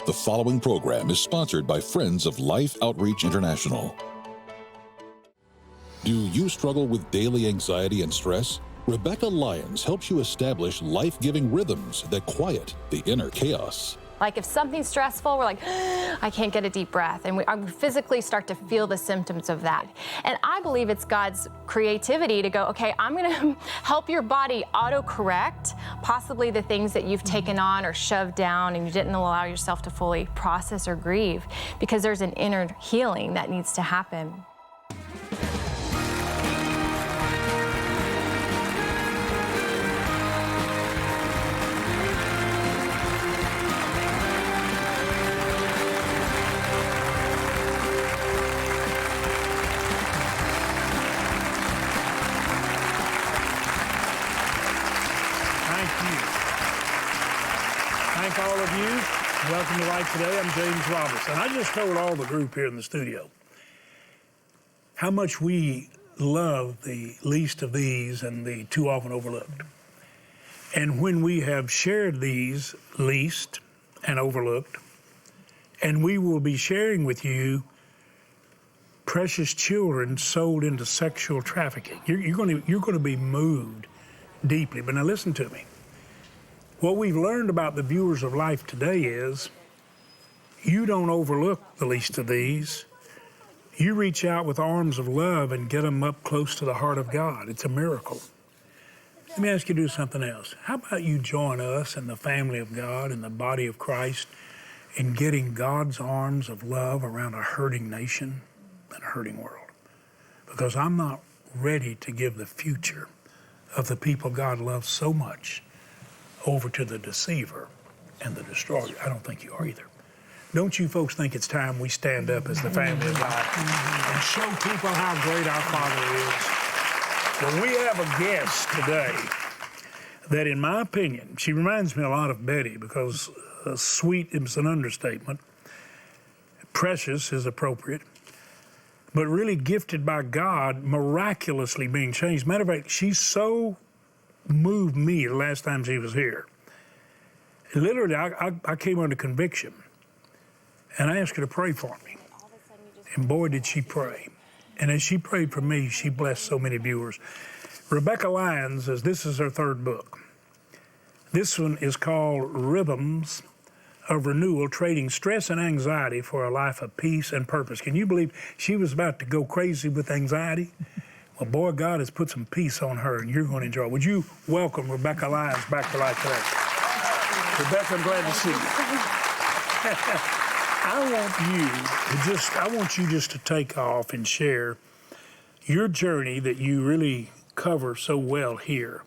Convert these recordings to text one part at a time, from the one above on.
The following program is sponsored by Friends of Life Outreach International. Do you struggle with daily anxiety and stress? Rebekah Lyons helps you establish life-giving rhythms that quiet the inner chaos. Like if something's stressful, we're like, I can't get a deep breath. And we physically start to feel the symptoms of that. And I believe it's God's creativity to go, okay, I'm gonna help your body autocorrect possibly the things that you've taken on or shoved down and you didn't allow yourself to fully process or grieve, because there's an inner healing that needs to happen. Thank all of you. Welcome to Life Today. I'm James Robertson. I just told all the group here in the studio how much we love the least of these and the too often overlooked. And when we have shared these least and overlooked, and we will be sharing with you precious children sold into sexual trafficking, you're going to be moved deeply. But now listen to me. What we've learned about the viewers of Life Today is you don't overlook the least of these. You reach out with arms of love and get them up close to the heart of God. It's a miracle. Let me ask you to do something else. How about you join us in the family of God, in the body of Christ, in getting God's arms of love around a hurting nation and a hurting world? Because I'm not ready to give the future of the people God loves so much over to the deceiver and the destroyer. I don't think you are either. Don't you folks think it's time we stand up as the family of God and show people how great our Father is? Well, we have a guest today that, in my opinion, she reminds me a lot of Betty, because sweet is an understatement. Precious is appropriate. But really gifted by God, miraculously being changed. Matter of fact, she's so moved me the last time she was here. Literally, I came under conviction, and I asked her to pray for me. And boy, did she pray. And as she prayed for me, she blessed so many viewers. Rebekah Lyons says this is her third book. This one is called Rhythms of Renewal, Trading Stress and Anxiety for a Life of Peace and Purpose. Can you believe she was about to go crazy with anxiety? Well, boy, God has put some peace on her, and you're going to enjoy it. Would you welcome Rebekah Lyons back to Life Today? Rebekah, I'm glad to see you. I want you just to take off and share your journey that you really cover so well here.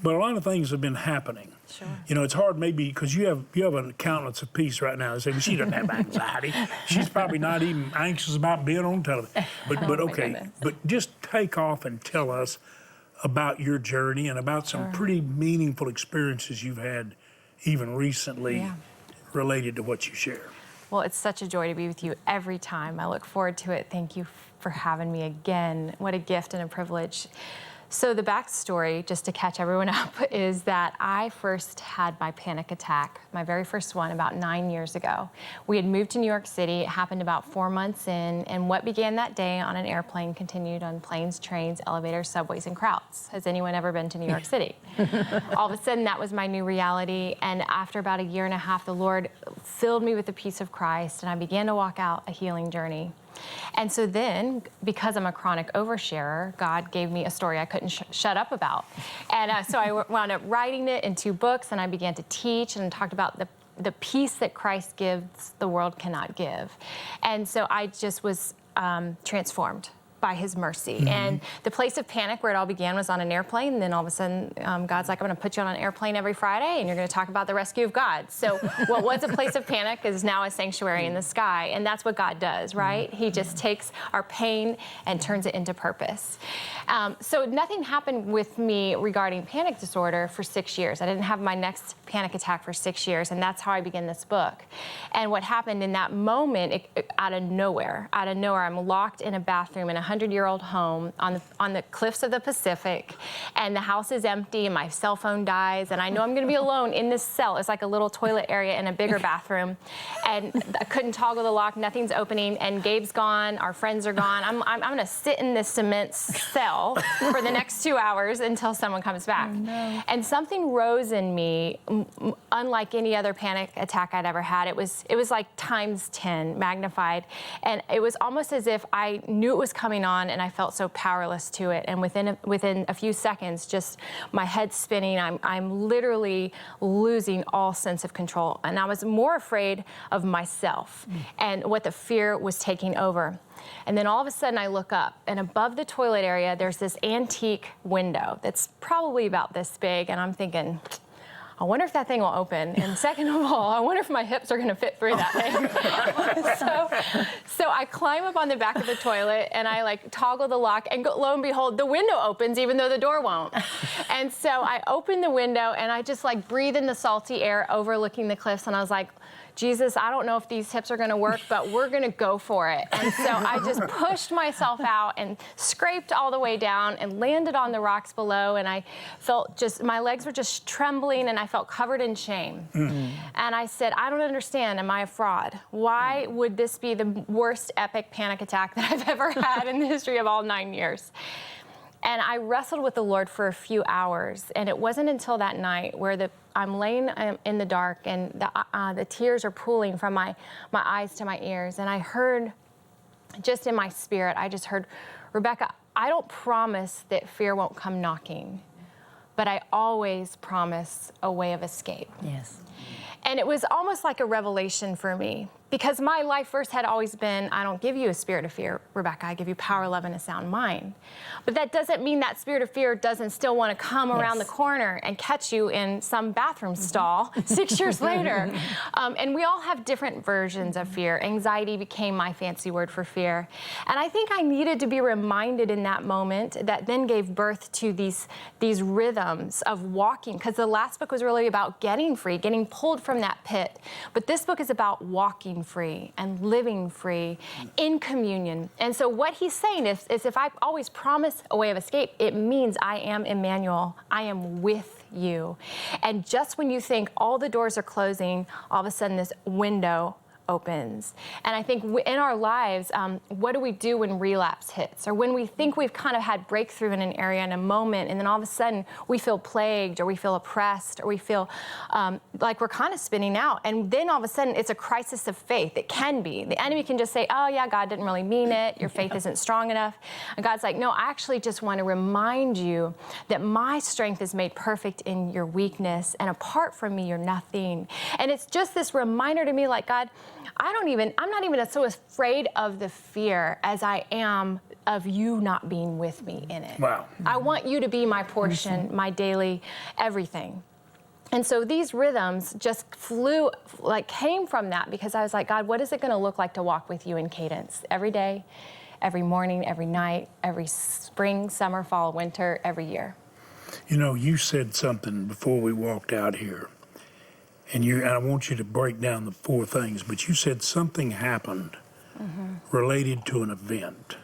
But a lot of things have been happening. Sure. You know, it's hard maybe because you have an countenance of peace right now. They say, well, she doesn't have anxiety. She's probably not even anxious about being on television. But okay, but just take off and tell us about your journey and about some pretty meaningful experiences you've had even recently related to what you share. Well, it's such a joy to be with you every time. I look forward to it. Thank you for having me again. What a gift and a privilege. So the backstory, just to catch everyone up, is that I first had my panic attack, my very first one, about 9 years ago. We had moved to New York City. It happened about 4 months in, and what began that day on an airplane continued on planes, trains, elevators, subways, and crowds. Has anyone ever been to New York City? All of a sudden, that was my new reality, and after about a year and a half, the Lord filled me with the peace of Christ, and I began to walk out a healing journey. And so then, because I'm a chronic oversharer, God gave me a story I couldn't shut up about. And so I wound up writing it in 2 books, and I began to teach and talked about the peace that Christ gives the world cannot give. And so I just was transformed by his mercy. Mm-hmm. And the place of panic where it all began was on an airplane. And then all of a sudden, God's like, I'm going to put you on an airplane every Friday, and you're going to talk about the rescue of God. So what was a place of panic is now a sanctuary in the sky. And that's what God does, right? He just takes our pain and turns it into purpose. So nothing happened with me regarding panic disorder for 6 years. I didn't have my next panic attack for 6 years, and that's how I began this book. And what happened in that moment, out of nowhere, I'm locked in a bathroom in a 100-year-old home on the cliffs of the Pacific, and the house is empty, and my cell phone dies, and I know I'm going to be alone in this cell. It's like a little toilet area and a bigger bathroom, and I couldn't toggle the lock. Nothing's opening, and Gabe's gone. Our friends are gone. I'm going to sit in this cement cell for the next 2 hours until someone comes back. Oh, no. And something rose in me, unlike any other panic attack I'd ever had. It was like times 10, magnified, and it was almost as if I knew it was coming on, and I felt so powerless to it. And within a few seconds, just my head spinning. I'm literally losing all sense of control, and I was more afraid of myself and what the fear was taking over. And then all of a sudden I look up, and above the toilet area, there's this antique window that's probably about this big, and I'm thinking, I wonder if that thing will open. And second of all, I wonder if my hips are going to fit through that thing. so I climb up on the back of the toilet, and I like toggle the lock, and lo and behold, the window opens even though the door won't. And so I open the window, and I just like breathe in the salty air overlooking the cliffs, and I was like, Jesus, I don't know if these hips are going to work, but we're going to go for it. And so I just pushed myself out and scraped all the way down and landed on the rocks below. And I felt my legs were just trembling, and I felt covered in shame. Mm-hmm. And I said, I don't understand. Am I a fraud? Why would this be the worst epic panic attack that I've ever had in the history of all 9 years? And I wrestled with the Lord for a few hours, and it wasn't until that night where I'm laying in the dark, and the tears are pooling from my eyes to my ears, and I heard, just in my spirit, I just heard, Rebekah, I don't promise that fear won't come knocking, but I always promise a way of escape. Yes. And it was almost like a revelation for me, because my life verse had always been, I don't give you a spirit of fear, Rebekah, I give you power, love, and a sound mind. But that doesn't mean that spirit of fear doesn't still want to come around the corner and catch you in some bathroom stall 6 years later. And we all have different versions of fear. Anxiety became my fancy word for fear. And I think I needed to be reminded in that moment that then gave birth to these rhythms of walking, because the last book was really about getting free, getting pulled from that pit. But this book is about walking free and living free in communion. And so what he's saying is if I always promise a way of escape, it means I am Emmanuel. I am with you. And just when you think all the doors are closing, all of a sudden this window opens. And I think in our lives, what do we do when relapse hits, or when we think we've kind of had breakthrough in an area in a moment, and then all of a sudden we feel plagued, or we feel oppressed, or we feel like we're kind of spinning out, and then all of a sudden it's a crisis of faith. It can be. The enemy can just say, oh yeah, God didn't really mean it, your faith isn't strong enough. And God's like, no, I actually just want to remind you that my strength is made perfect in your weakness, and apart from me, you're nothing. And it's just this reminder to me, like, God, I'm not even so afraid of the fear as I am of you not being with me in it. Wow. I want you to be my portion, my daily everything. And so these rhythms just came from that, because I was like, God, what is it going to look like to walk with you in cadence every day, every morning, every night, every spring, summer, fall, winter, every year? You know, you said something before we walked out here. And I want you to break down the 4 things, but you said something happened related to an event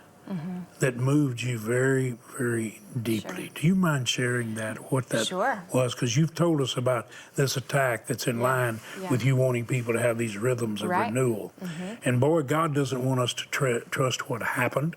that moved you very, very deeply. Sure. Do you mind sharing that, what that was? Because you've told us about this attack that's in line with you wanting people to have these rhythms of renewal. And boy, God doesn't want us to trust what happened,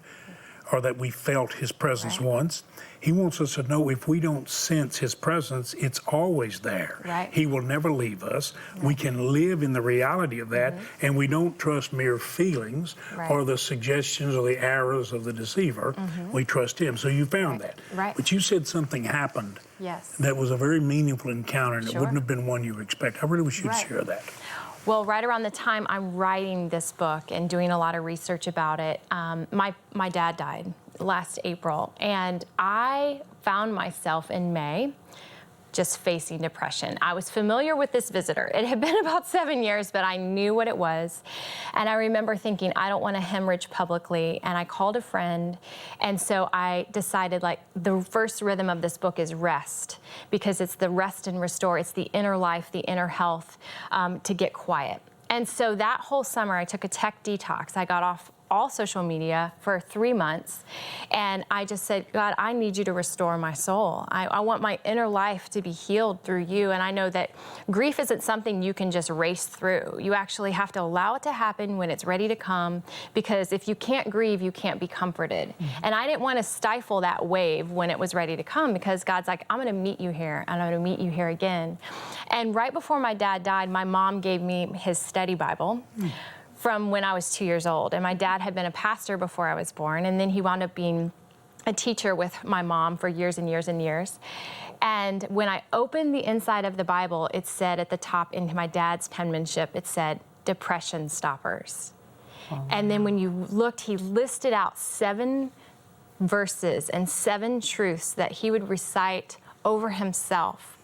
or that we felt his presence once. He wants us to know if we don't sense his presence, it's always there. Right. He will never leave us. Right. We can live in the reality of that, and we don't trust mere feelings or the suggestions or the arrows of the deceiver. We trust him. So you found that. Right. But you said something happened that was a very meaningful encounter, and it wouldn't have been one you expect. I really wish you'd share that. Well, right around the time I'm writing this book and doing a lot of research about it, my dad died last April, and I found myself in May just facing depression. I was familiar with this visitor. It had been about 7 years, but I knew what it was. And I remember thinking, I don't want to hemorrhage publicly. And I called a friend. And so I decided, like, the first rhythm of this book is rest, because it's the rest and restore. It's the inner life, the inner health, to get quiet. And so that whole summer, I took a tech detox. I got off all social media for 3 months. And I just said, God, I need you to restore my soul. I want my inner life to be healed through you. And I know that grief isn't something you can just race through. You actually have to allow it to happen when it's ready to come, because if you can't grieve, you can't be comforted. And I didn't want to stifle that wave when it was ready to come, because God's like, I'm going to meet you here, and I'm going to meet you here again. And right before my dad died, my mom gave me his study Bible from when I was 2 years old. And my dad had been a pastor before I was born, and then he wound up being a teacher with my mom for years and years and years. And when I opened the inside of the Bible, it said at the top in my dad's penmanship, it said, depression stoppers. And then when you looked, he listed out 7 verses and 7 truths that he would recite over himself.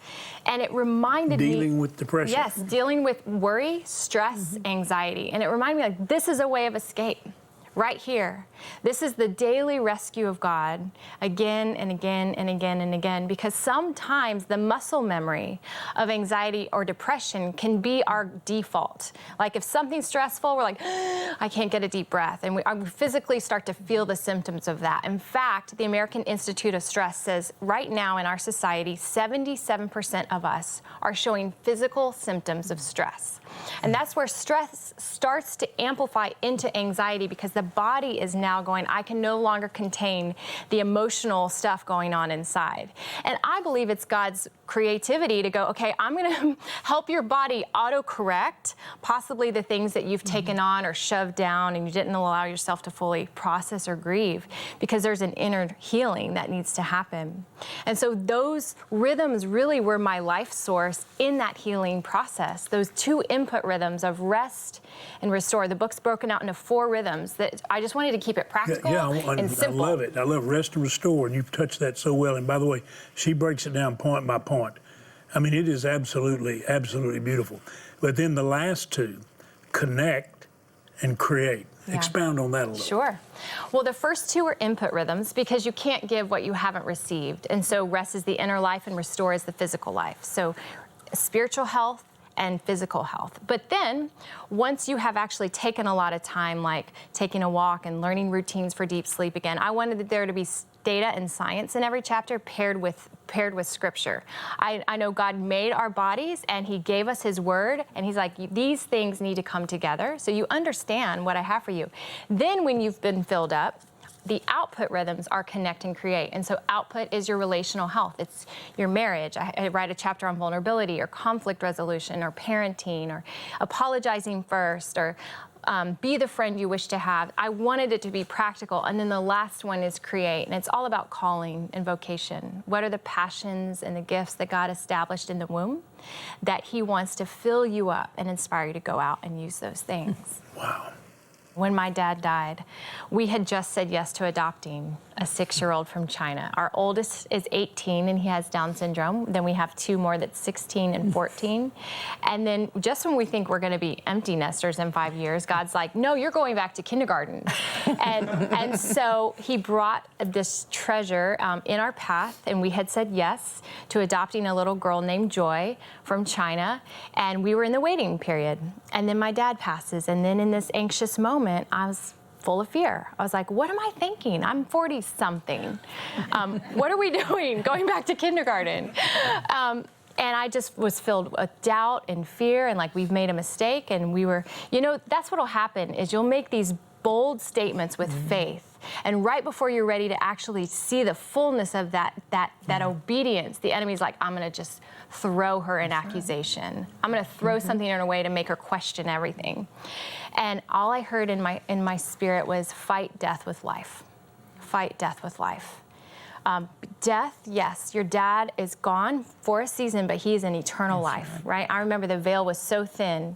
And it reminded me... Dealing with depression. Yes, dealing with worry, stress, anxiety. And it reminded me, like, this is a way of escape. Right here. This is the daily rescue of God, again and again and again and again, because sometimes the muscle memory of anxiety or depression can be our default. Like if something's stressful, we're like, I can't get a deep breath. And we physically start to feel the symptoms of that. In fact, the American Institute of Stress says right now in our society, 77% of us are showing physical symptoms of stress. And that's where stress starts to amplify into anxiety, because the body is now going, I can no longer contain the emotional stuff going on inside. And I believe it's God's creativity to go, okay, I'm going to help your body autocorrect possibly the things that you've taken on or shoved down and you didn't allow yourself to fully process or grieve, because there's an inner healing that needs to happen. And so those rhythms really were my life source in that healing process. Those 2 input rhythms of rest and restore. The book's broken out into 4 rhythms that I just wanted to keep it practical and simple. I love it. I love rest and restore, and you've touched that so well. And by the way, she breaks it down point by point. I mean, it is absolutely, absolutely beautiful. But then the last 2, connect and create. Yeah. Expound on that a little. Sure. Well, the first 2 are input rhythms, because you can't give what you haven't received. And so rest is the inner life and restore is the physical life. So spiritual health and physical health. But then once you have actually taken a lot of time, like taking a walk and learning routines for deep sleep again, I wanted there to be data and science in every chapter paired with scripture. I know God made our bodies and he gave us his word, and he's like, these things need to come together so you understand what I have for you. Then when you've been filled up, the output rhythms are connect and create. And so output is your relational health. It's your marriage. I write a chapter on vulnerability or conflict resolution or parenting or apologizing first or be the friend you wish to have. I wanted it to be practical. And then the last one is create. And it's all about calling and vocation. What are the passions and the gifts that God established in the womb that he wants to fill you up and inspire you to go out and use those things? Wow. When my dad died, we had just said yes to adopting a 6-year-old from China. Our oldest is 18 and he has Down syndrome. Then we have 2 more that's 16 and 14. And then just when we think we're going to be empty nesters in 5 years, God's like, no, you're going back to kindergarten. and so he brought this treasure in our path, and we had said yes to adopting a little girl named Joy from China. And we were in the waiting period. And then my dad passes. And then in this anxious moment, I was full of fear. I was like, what am I thinking? I'm 40-something. What are we doing? Going back to kindergarten. And I just was filled with doubt and fear, and like we've made a mistake. And we were, that's what'll happen is you'll make these bold statements with faith. And right before you're ready to actually see the fullness of that obedience, the enemy's like, I'm going to just throw her an accusation. I'm going to throw something in her way to make her question everything. And all I heard in my spirit was fight death with life. Fight death with life. Death, yes, your dad is gone for a season, but he is an eternal life, right? I remember the veil was so thin.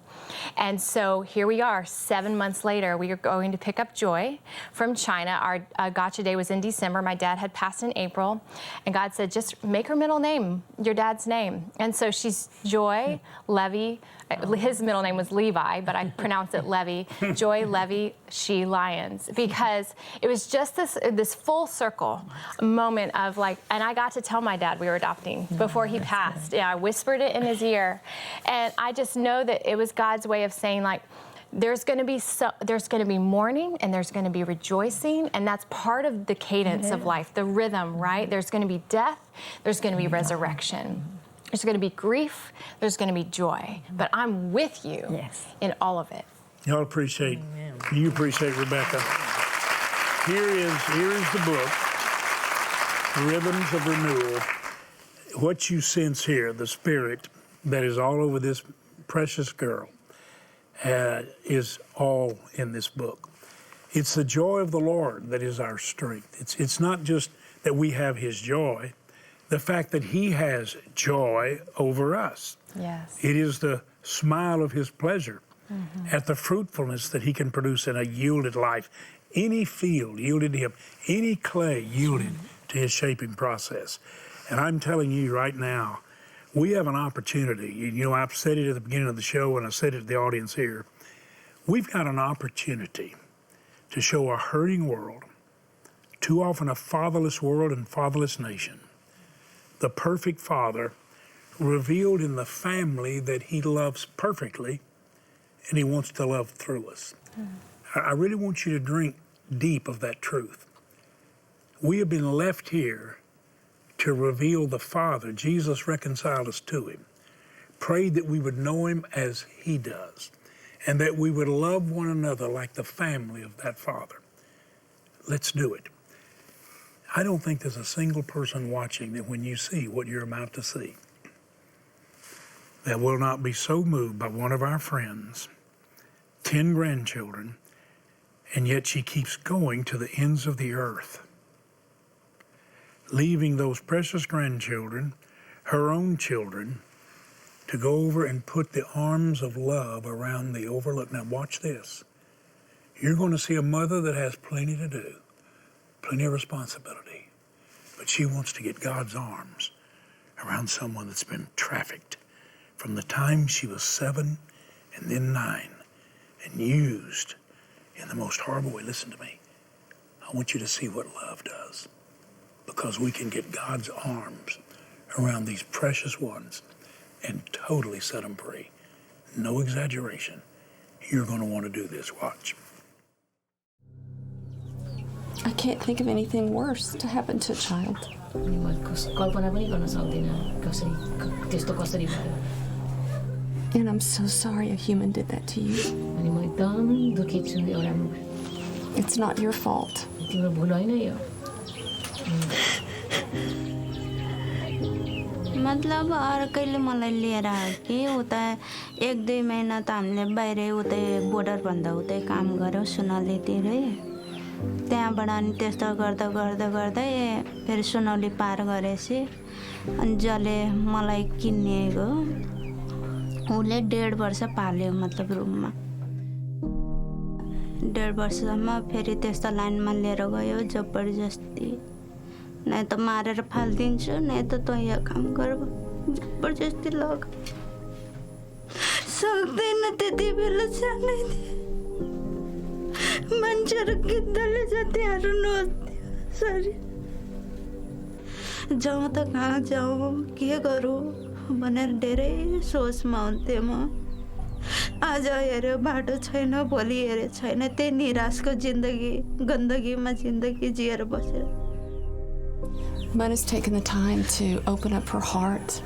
And so here we are, 7 months later, we are going to pick up Joy from China. Our gotcha day was in December. My dad had passed in April. And God said, just make her middle name, your dad's name. And so she's Joy Levy. His middle name was Levi, but I pronounce it Levy. Joy Levy She Lyons, because it was just this full circle moment of like, and I got to tell my dad we were adopting before he passed. Yeah, I whispered it in his ear, and I just know that it was God's way of saying like, there's going to be mourning and there's going to be rejoicing, and that's part of the cadence of life, the rhythm, right? There's going to be death, there's going to be resurrection. There's going to be grief, there's going to be joy, but I'm with you in all of it. Y'all appreciate, you appreciate Rebekah. Here is the book, Rhythms of Renewal. What you sense here, the spirit that is all over this precious girl, is all in this book. It's the joy of the Lord that is our strength. It's not just that we have His joy, the fact that He has joy over us. Yes. It is the smile of His pleasure at the fruitfulness that He can produce in a yielded life. Any field yielded to Him, any clay yielded to His shaping process. And I'm telling you right now, we have an opportunity. You know, I've said it at the beginning of the show and I said it to the audience here. We've got an opportunity to show a hurting world, too often a fatherless world and fatherless nation, the perfect Father revealed in the family that He loves perfectly and He wants to love through us. I really want you to drink deep of that truth. We have been left here to reveal the Father. Jesus reconciled us to Him, prayed that we would know Him as He does, and that we would love one another like the family of that Father. Let's do it. I don't think there's a single person watching that when you see what you're about to see, that will not be so moved by one of our friends, 10 grandchildren, and yet she keeps going to the ends of the earth, leaving those precious grandchildren, her own children, to go over and put the arms of love around the overlooked. Now watch this. You're going to see a mother that has plenty to do, plenty of responsibility, but she wants to get God's arms around someone that's been trafficked from the time she was 7 and then 9 and used in the most horrible way. Listen to me. I want you to see what love does, because we can get God's arms around these precious ones and totally set them free. No exaggeration. You're going to want to do this. Watch. I can't think of anything worse to happen to a child. And I'm so sorry a human did that to you. It's not your fault. मतलब अर्कैले मलाई लिएर आयो कि उता 1-2 महिना त हामीले बाहिरै उतै बोर्डरभन्दा उतै काम गर्यो सुनौलीतिरै त्यहाँबाट अनि त्यस्तो गर्दा गर्दा गर्दै फेरि सुनौली पार गरेपछि अनि जसले मलाई किनेको उसले 1.5 वर्ष पाल्यो मतलब रुममा 1.5 वर्षसम्म फेरि त्यस्तो लाइनमा लिएर गयो जबरजस्ती नहीं तो मारेर फालिदिन्छु नहीं तो तँ यहाँ काम गर जबरजस्ती लग सक्दैन त्यति बेला जानै मान्छेहरू गिद्धले जतिहरू नहोस् सरी जाउँ त कहाँ जाउँ के गरौँ भनेर धेरै सोचमा हुन्थेँ म आज हेऱ्यो बाटो छैन भोलि हेऱ्यो छैन त्यही निराशको जिन्दगी गन्दगीमा जिन्दगी जिएर बसेर Mona's taken the time to open up her heart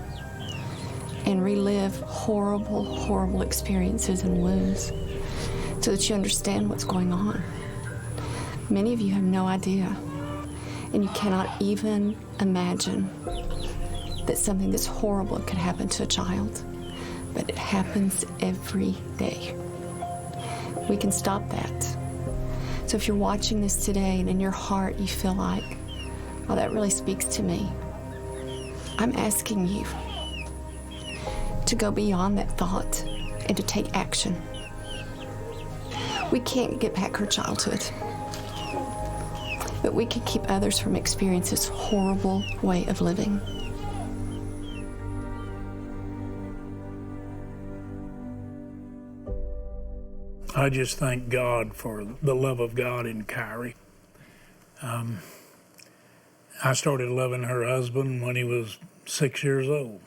and relive horrible, horrible experiences and wounds so that you understand what's going on. Many of you have no idea, and you cannot even imagine that something this horrible could happen to a child, but it happens every day. We can stop that. So if you're watching this today and in your heart you feel like, oh, that really speaks to me, I'm asking you to go beyond that thought and to take action. We can't get back her childhood, but we can keep others from experiencing this horrible way of living. I just thank God for the love of God in Kyrie. I started loving her husband when he was 6 years old.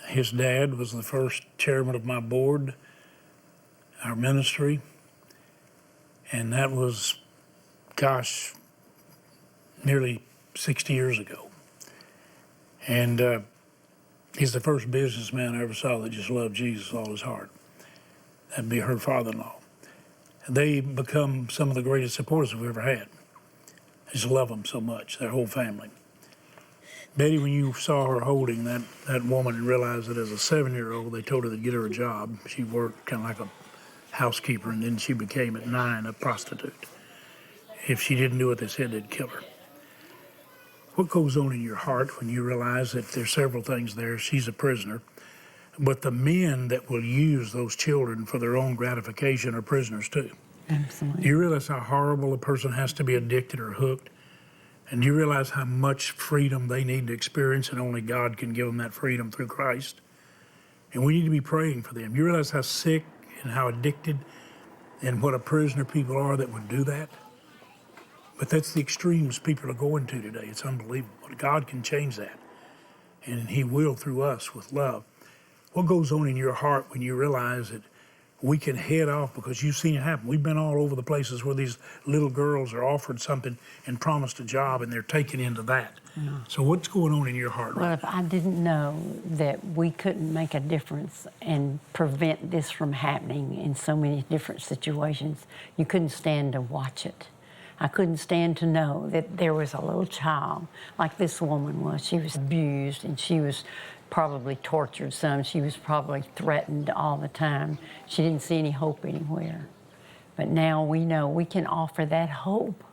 His dad was the first chairman of my board. our ministry, and that was, gosh, nearly 60 years ago. And he's the first businessman I ever saw that just loved Jesus with all his heart. That'd be her father-in-law. And they become some of the greatest supporters we've ever had. I just love them so much, their whole family. Betty, when you saw her holding that woman and realized that as a 7-year-old, they told her to get her a job. She worked kind of like a housekeeper, and then she became at 9 a prostitute. If she didn't do what they said, they'd kill her. What goes on in your heart when you realize that there's several things there? She's a prisoner, but the men that will use those children for their own gratification are prisoners too. Absolutely. Do you realize how horrible a person has to be addicted or hooked? And do you realize how much freedom they need to experience, and only God can give them that freedom through Christ? And we need to be praying for them. You realize how sick and how addicted and what a prisoner people are that would do that? But that's the extremes people are going to today. It's unbelievable. But God can change that. And He will through us with love. What goes on in your heart when you realize that we can head off, because you've seen it happen? We've been all over the places where these little girls are offered something and promised a job, and they're taken into that. Yeah. So what's going on in your heart? Well, if I didn't know that we couldn't make a difference and prevent this from happening in so many different situations, you couldn't stand to watch it. I couldn't stand to know that there was a little child like this woman was. She was abused, and she was probably tortured some. She was probably threatened all the time. She didn't see any hope anywhere. But now we know we can offer that hope,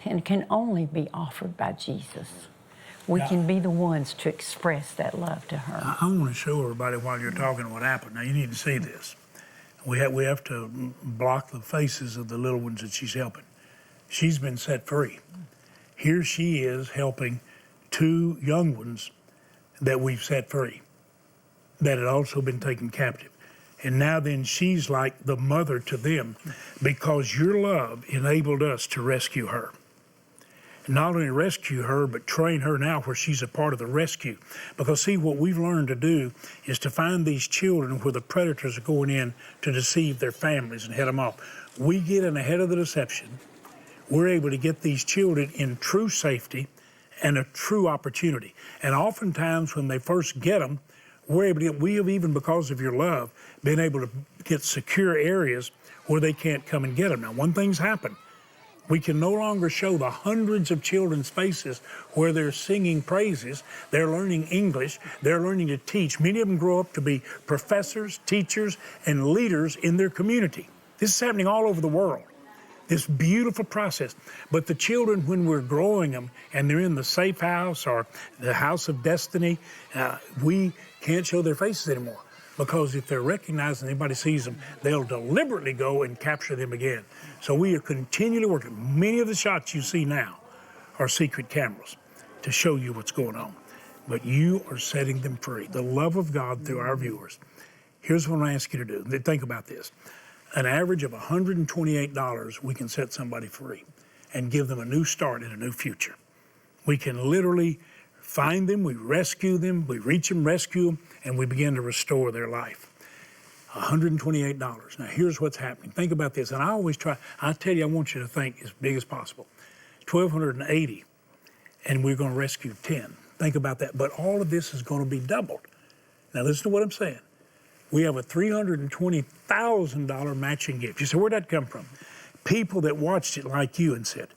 and it can only be offered by Jesus. We can be the ones to express that love to her. I want to show everybody while you're talking what happened. Now, you need to see this. We have to block the faces of the little ones that she's helping. She's been set free. Here she is helping 2 young ones that we've set free, that had also been taken captive. And now then she's like the mother to them, because your love enabled us to rescue her. And not only rescue her, but train her now where she's a part of the rescue. Because see, what we've learned to do is to find these children where the predators are going in to deceive their families and head them off. We get in ahead of the deception. We're able to get these children in true safety and a true opportunity. And oftentimes when they first get them, we have, even because of your love, been able to get secure areas where they can't come and get them. Now, one thing's happened. We can no longer show the hundreds of children's faces where they're singing praises, they're learning English, they're learning to teach. Many of them grow up to be professors, teachers, and leaders in their community. This is happening all over the world. This beautiful process. But the children, when we're growing them and they're in the safe house or the house of destiny, we can't show their faces anymore, because if they're recognized and anybody sees them, they'll deliberately go and capture them again. So we are continually working. Many of the shots you see now are secret cameras to show you what's going on. But you are setting them free. The love of God through our viewers. Here's what I ask you to do. Think about this. An average of $128, we can set somebody free and give them a new start and a new future. We can literally find them, we rescue them, we reach them, rescue them, and we begin to restore their life. $128. Now, here's what's happening. Think about this, and I tell you, I want you to think as big as possible. $1,280, and we're going to rescue 10. Think about that. But all of this is going to be doubled. Now, listen to what I'm saying. We have a $320,000 matching gift. You say, where'd that come from? People that watched it like you and said,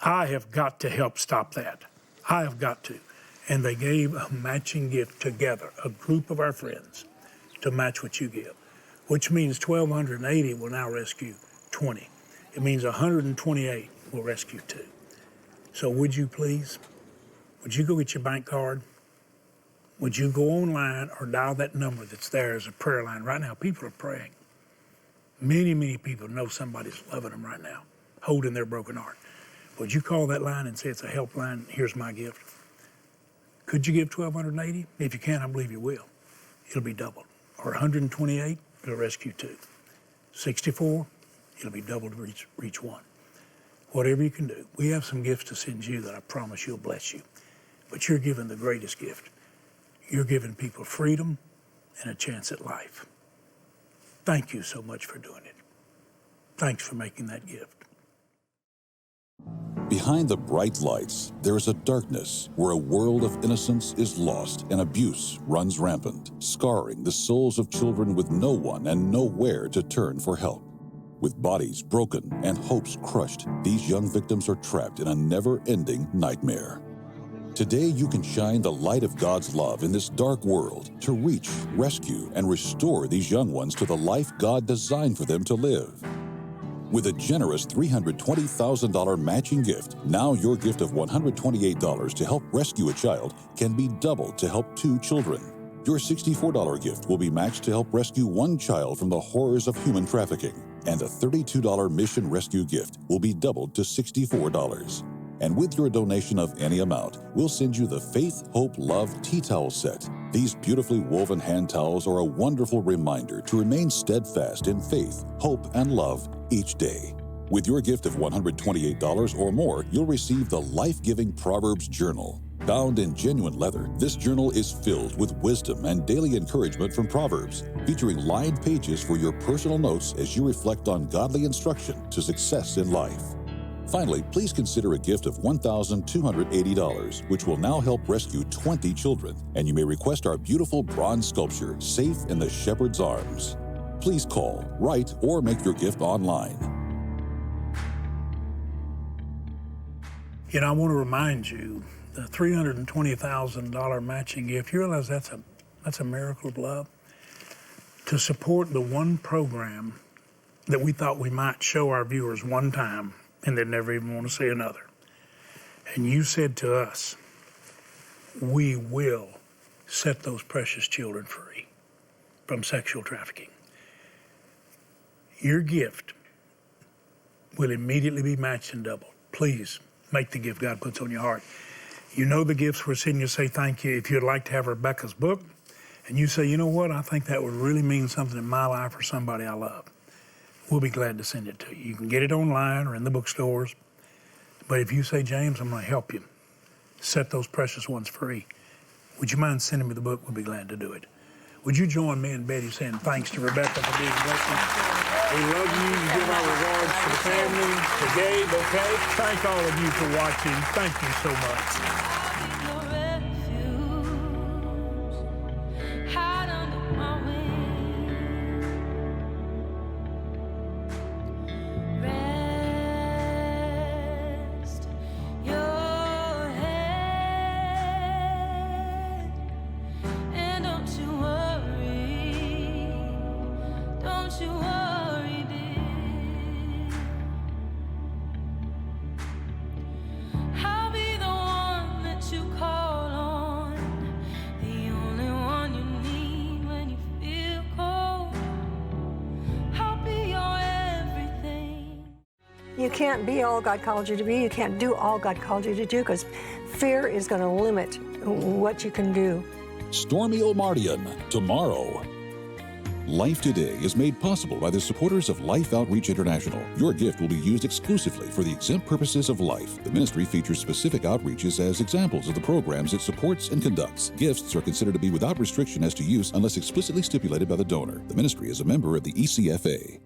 I have got to help stop that. I have got to. And they gave a matching gift together, a group of our friends, to match what you give, which means 1,280 will now rescue 20. It means 128 will rescue 2. So would you please, would you go get your bank card? Would you go online or dial that number that's there as a prayer line? Right now, people are praying. Many, many people know somebody's loving them right now, holding their broken heart. Would you call that line and say it's a help line? Here's my gift. Could you give 1,280? If you can, I believe you will. It'll be doubled. Or 128, it'll rescue 2. 64, it'll be doubled to reach 1. Whatever you can do. We have some gifts to send you that I promise you'll bless you. But you're giving the greatest gift. You're giving people freedom and a chance at life. Thank you so much for doing it. Thanks for making that gift. Behind the bright lights, there is a darkness where a world of innocence is lost and abuse runs rampant, scarring the souls of children with no one and nowhere to turn for help. With bodies broken and hopes crushed, these young victims are trapped in a never-ending nightmare. Today, you can shine the light of God's love in this dark world to reach, rescue, and restore these young ones to the life God designed for them to live. With a generous $320,000 matching gift, now your gift of $128 to help rescue a child can be doubled to help 2 children. Your $64 gift will be matched to help rescue 1 child from the horrors of human trafficking, and a $32 mission rescue gift will be doubled to $64. And with your donation of any amount, we'll send you the Faith, Hope, Love Tea Towel Set. These beautifully woven hand towels are a wonderful reminder to remain steadfast in faith, hope, and love each day. With your gift of $128 or more, you'll receive the life-giving Proverbs Journal. Bound in genuine leather, this journal is filled with wisdom and daily encouragement from Proverbs, featuring lined pages for your personal notes as you reflect on godly instruction to success in life. Finally, please consider a gift of $1,280, which will now help rescue 20 children, and you may request our beautiful bronze sculpture, Safe in the Shepherd's Arms. Please call, write, or make your gift online. You know, I want to remind you, the $320,000 matching gift, you realize that's a miracle of love? To support the one program that we thought we might show our viewers one time, and they'd never even want to see another. And you said to us, we will set those precious children free from sexual trafficking. Your gift will immediately be matched and doubled. Please make the gift God puts on your heart. You know the gifts we're sending you, say thank you. If you'd like to have Rebekah's book, and you say, you know what, I think that would really mean something in my life or somebody I love, we'll be glad to send it to you. You can get it online or in the bookstores. But if you say, James, I'm going to help you set those precious ones free, would you mind sending me the book? We'll be glad to do it. Would you join me and Betty saying thanks to Rebekah for being with us? We love you. You give our regards to the family, to Gabe, okay? Thank all of you for watching. Thank you so much. You can't be all God called you to be. You can't do all God called you to do because fear is going to limit what you can do. Stormy Omardian, tomorrow. Life Today is made possible by the supporters of Life Outreach International. Your gift will be used exclusively for the exempt purposes of life. The ministry features specific outreaches as examples of the programs it supports and conducts. Gifts are considered to be without restriction as to use unless explicitly stipulated by the donor. The ministry is a member of the ECFA.